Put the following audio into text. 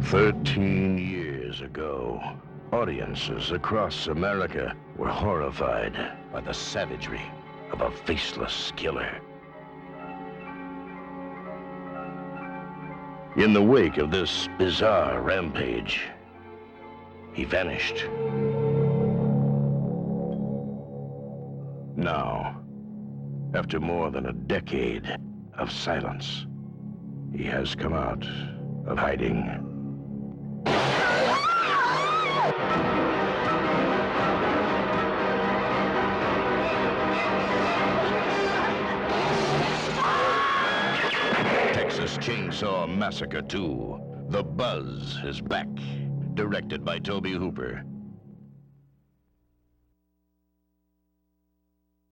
13 years ago, audiences across America were horrified by the savagery of a faceless killer. In the wake of this bizarre rampage, he vanished. Now, after more than a decade of silence, he has come out of hiding. Texas Chainsaw Massacre 2. The Buzz is back. Directed by Tobe Hooper.